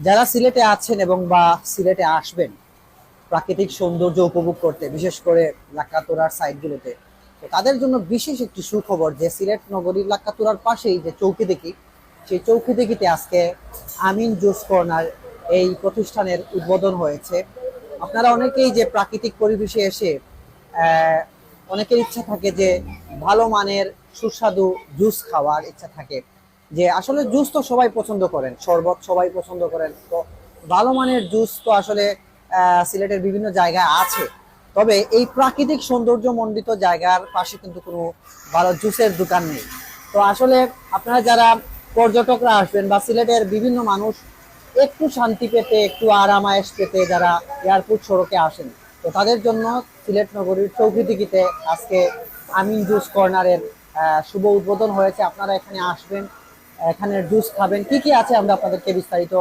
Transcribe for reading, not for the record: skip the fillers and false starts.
যারা সিলেটে আছেন এবং বা সিলেটে আসবেন প্রাকৃতিক সৌন্দর্য উপভোগ করতে, বিশেষ করে লাক্কাতুরার সাইডগুলোতে, তো তাদের জন্য বিশেষ একটি সুখবর যে সিলেট নগরীর লাক্কাতুরার পাশেই যে চৌকি দেখি, সেই চৌকি দেখিতে আজকে আমিন জুস কর্নার এই প্রতিষ্ঠানের উদ্বোধন হয়েছে। আপনারা অনেকেই যে প্রাকৃতিক পরিবেশে এসে অনেকের ইচ্ছা থাকে যে ভালো মানের সুস্বাদু জুস খাওয়ার ইচ্ছা থাকে, যে আসলে জুস তো সবাই পছন্দ করেন, শরবত সবাই পছন্দ করেন, তো ভালো মানের জুস তো আসলে সিলেটের বিভিন্ন জায়গায় আছে। তবে এই প্রাকৃতিক সৌন্দর্য মণ্ডিত জায়গার পাশে কিন্তু কোনো ভালো জুসের দোকান নেই। তো আসলে আপনারা যারা পর্যটকরা আসবেন বা সিলেটের বিভিন্ন মানুষ একটু শান্তি পেতে, একটু আরামায়েশ পেতে যারা এয়ারপোর্ট সড়কে আসেন, তো তাদের জন্য সিলেট নগরীর চৌকিদিঘিতে আজকে আমিন জুস কর্নারের শুভ উদ্বোধন হয়েছে। আপনারা এখানে আসবেন, এখানে জুস খাবেন, কি কি আছে আমরা আপনাদেরকে বিস্তারিত